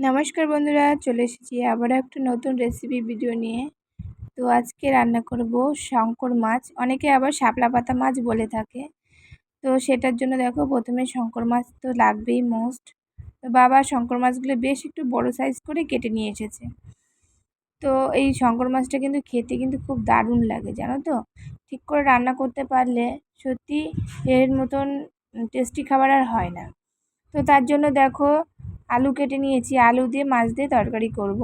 নমস্কার বন্ধুরা, চলে এসেছি আবারও একটা নতুন রেসিপি ভিডিও নিয়ে। তো আজকে রান্না করব শঙ্কর মাছ, অনেকে আবার শাপলা পাতা মাছ বলে থাকে। তো সেটার জন্য দেখো প্রথমে শঙ্কর মাছ তো লাগবেই মোস্ট। তো বাবা শঙ্কর মাছগুলো বেশ একটু বড় সাইজ করে কেটে নিয়ে এসেছে। তো এই শঙ্কর মাছটা কিন্তু খেতে কিন্তু খুব দারুণ লাগে, জানো তো। ঠিক করে রান্না করতে পারলে সত্যি এর মতন টেস্টি খাবার আর হয় না। তো তার জন্য দেখো আলু কেটে নিয়েছি, আলু দিয়ে মাছ দিয়ে তরকারি করব।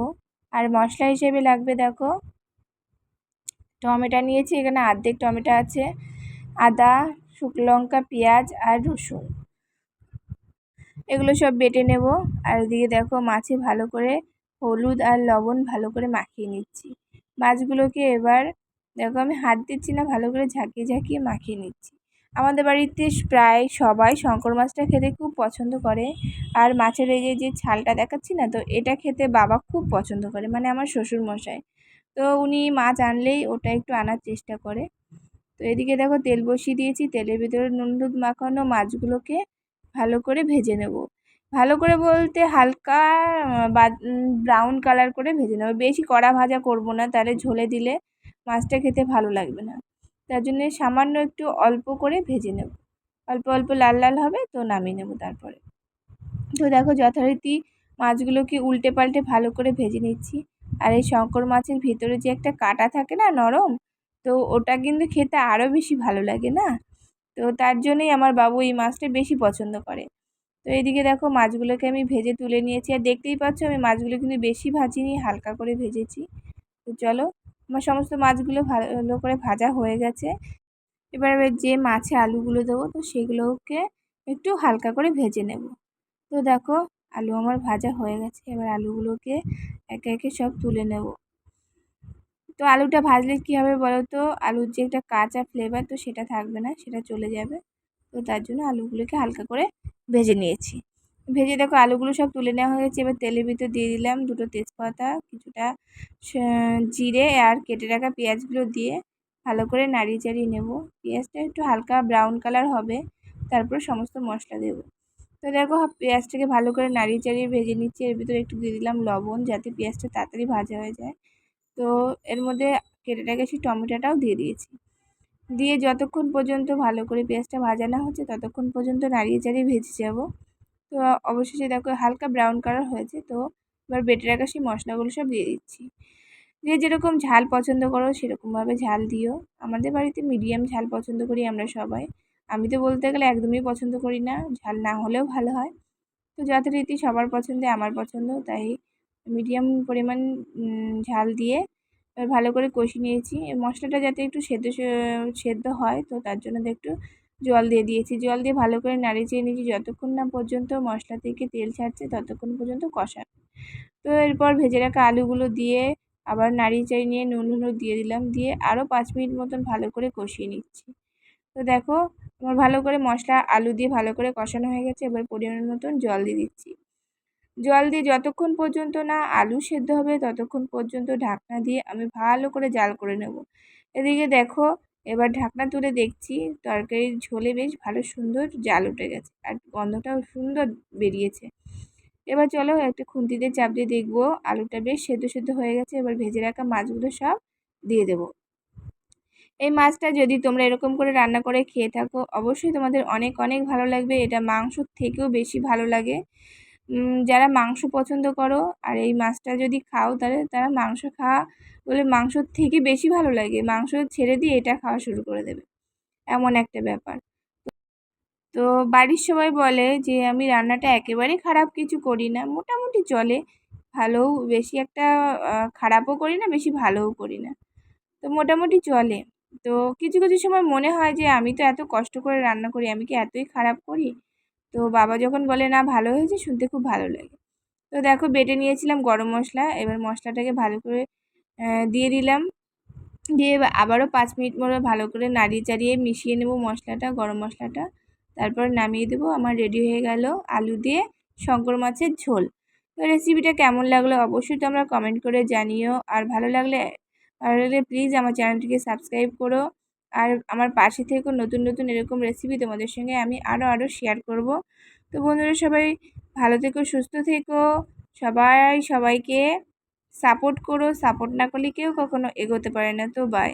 আর মশলা হিসেবে লাগবে দেখো টমেটো নিয়েছি, এখানে অর্ধেক টমেটো আছে, আদা, শুকনো লঙ্কা, পেঁয়াজ আর রসুন, এগুলো সব বেটে নেব। আর এদিকে দেখো মাছে ভালো করে হলুদ আর লবণ ভালো করে মাখিয়ে নিচ্ছি। মাছগুলোকে এবার দেখো আমি হাত দিচ্ছি না, ভালো করে ঝাঁকিয়ে ঝাঁকিয়ে মাখিয়ে নিচ্ছি। আমাদের বাড়িতে প্রায় সবাই শঙ্কর মাছটা খেতে খুব পছন্দ করে। আর মাছের এই যে ছালটা দেখাচ্ছি না, তো এটা খেতে বাবা খুব পছন্দ করে, মানে আমার শ্বশুর মশাই। তো উনি মাছ আনলেই ওটা একটু আনার চেষ্টা করে। তো এদিকে দেখো তেল বসিয়ে দিয়েছি, তেলের ভিতরে নুন হলুদ মাখানো মাছগুলোকে ভালো করে ভেজে নেব। ভালো করে বলতে হালকা ব্রাউন কালার করে ভেজে নেব, বেশি কড়া ভাজা করব না, তাহলে ঝোলে দিলে মাছটা খেতে ভালো লাগবে না। তার জন্য সামান্য একটু অল্প করে ভেজে নেব, অল্প অল্প লাল লাল হবে তো নামিয়ে নেব তারপরে। তো দেখো যথারীতি মাছগুলোকে উল্টে পাল্টে ভালো করে ভেজে নিচ্ছি। আর এই শঙ্কর মাছের ভিতরে যে একটা কাঁটা থাকে না নরম, তো ওটা কিন্তু খেতে আরও বেশি ভালো লাগে না। তো তার জন্যই আমার বাবু এই মাছটা বেশি পছন্দ করে। তো এইদিকে দেখো মাছগুলোকে আমি ভেজে তুলে নিয়েছি, আর দেখতেই পাচ্ছ আমি মাছগুলো কিন্তু বেশি ভাজিনি, হালকা করে ভেজেছি। তো চলো, আমার সমস্ত মাছগুলো ভালো করে ভাজা হয়ে গেছে। এবার যে মাছে আলুগুলো দেবো, তো সেগুলোকে একটু হালকা করে ভেজে নেব। তো দেখো আলু আমার ভাজা হয়ে গেছে, এবার আলুগুলোকে একে একে সব তুলে নেব। তো আলুটা ভাজলে কী হবে বলো তো, আলুর যে একটা কাঁচা ফ্লেভার, তো সেটা থাকবে না, সেটা চলে যাবে। তো তার জন্য আলুগুলোকে হালকা করে ভেজে নিয়েছি। ভেজে দেখো আলুগুলো সব তুলে নেওয়া হয়ে গেছে। এবার তেলের ভিতর দিয়ে দিলাম দুটো তেজপাতা, কিছুটা জিরে আর কেটে রাখা পেঁয়াজগুলো দিয়ে ভালো করে নাড়িয়ে চাড়িয়ে নেব। পেঁয়াজটা একটু হালকা ব্রাউন কালার হবে, তারপর সমস্ত মশলা দেবো। তো দেখো পেঁয়াজটাকে ভালো করে নাড়িয়ে চাড়িয়ে ভেজে নিচ্ছি। এর ভিতরে একটু দিয়ে দিলাম লবণ, যাতে পেঁয়াজটা তাড়াতাড়ি ভাজা হয়ে যায়। তো এর মধ্যে কেটে রাখা সেই টমেটোটাও দিয়ে দিয়েছি। দিয়ে যতক্ষণ পর্যন্ত ভালো করে পেঁয়াজটা ভাজা না হচ্ছে ততক্ষণ পর্যন্ত নাড়িয়ে চাড়িয়ে ভেজে যাব। তো অবশেষে দেখো হালকা ব্রাউন কালার হয়েছে। তো এবার বেটে রাখা সেই মশলাগুলো সব দিয়ে দিচ্ছি। যে যেরকম ঝাল পছন্দ করো সেরকমভাবে ঝাল দিও। আমাদের বাড়িতে মিডিয়াম ঝাল পছন্দ করি আমরা সবাই। আমি তো বলতে গেলে একদমই পছন্দ করি না, ঝাল না হলেও ভালো হয়। তো যথারীতি সবার পছন্দে আমার পছন্দ, তাই মিডিয়াম পরিমাণ ঝাল দিয়ে এবার ভালো করে কষিয়ে নিয়েছি। এই মশলাটা যাতে একটু সেদ্ধ হয়, তো তার জন্য একটু জল দিয়ে দিয়েছি। জল দিয়ে ভালো করে নাড়িয়ে চেড়ে নিয়েছি, যতক্ষণ না পর্যন্ত মশলা থেকে তেল ছাড়ছে ততক্ষণ পর্যন্ত কষানো। তো এরপর ভেজে রাখা আলুগুলো দিয়ে আবার নাড়িয়ে চাড়িয়ে নিয়ে নুন হলুদ দিয়ে দিলাম, দিয়ে আরও 5 মিনিট মতন ভালো করে কষিয়ে নিচ্ছি। তো দেখো আমার ভালো করে মশলা আলু দিয়ে ভালো করে কষানো হয়ে গেছে। এবার পরিমাণ মতন জল দিয়ে দিচ্ছি। জল দিয়ে যতক্ষণ পর্যন্ত না আলু সেদ্ধ হবে ততক্ষণ পর্যন্ত ঢাকনা দিয়ে আমি ভালো করে জাল করে নেব। এদিকে দেখো এবার ঢাকনা তুলে দেখছি তরকারির ঝোলে বেশ ভালো সুন্দর জাল উঠে গেছে, আর গন্ধটাও সুন্দর বেরিয়েছে। এবার চলো একটা খুন্তিতে চাপ দিয়ে দেখবো আলুটা বেশ সেদ্ধ সেদ্ধ হয়ে গেছে। এবার ভেজে রাখা মাছগুলো সব দিয়ে দেবো। এই মাছটা যদি তোমরা এরকম করে রান্না করে খেয়ে থাকো অবশ্যই তোমাদের অনেক অনেক ভালো লাগবে। এটা মাংসর থেকেও বেশি ভালো লাগে। যারা মাংস পছন্দ করো আর এই মাছটা যদি খাও, তাহলে তারা মাংস খাওয়া বলে মাংসর থেকে বেশি ভালো লাগে, মাংস ছেড়ে দিয়ে এটা খাওয়া শুরু করে দেবে, এমন একটা ব্যাপার। তো বাড়ির সবাই বলে যে আমি রান্নাটা একেবারে খারাপ কিছু করি না, মোটামুটি চলে, ভালোও বেশি একটা খারাপও করি না, বেশি ভালোও করি না, তো মোটামুটি চলে। তো কিছু কিছু সময় মনে হয় যে আমি তো এত কষ্ট করে রান্না করি, আমি কি এতই খারাপ করি? তো বাবা যখন বলে না ভালো হয়েছে, শুনতে খুব ভালো লাগে। তো দেখো বেটে নিয়েছিলাম গরম মশলা, এবার মশলাটাকে ভালো করে দিয়ে দিলাম। দিয়ে আবারও 5 মিনিট মতো ভালো করে নাড়িয়ে চাড়িয়ে মিশিয়ে নেব মশলাটা, গরম মশলাটা। তারপর নামিয়ে দেবো। আমার রেডি হয়ে গেল আলু দিয়ে শঙ্কর মাছের ঝোল। তো রেসিপিটা কেমন লাগলো অবশ্যই তোমরা কমেন্ট করে জানিও। আর ভালো লাগলে প্লিজ আমার চ্যানেলটিকে সাবস্ক্রাইব করো। আর আমার পাশে থেকেও নতুন নতুন এরকম রেসিপি তোমাদের সঙ্গে আমি আরও শেয়ার করব। তো বন্ধুরা সবাই ভালো থেকো, সুস্থ থেকো, সবাই সবাইকে সাপোর্ট করো, সাপোর্ট না করলে কেউ কখনো এগোতে পারে না। তো বাই।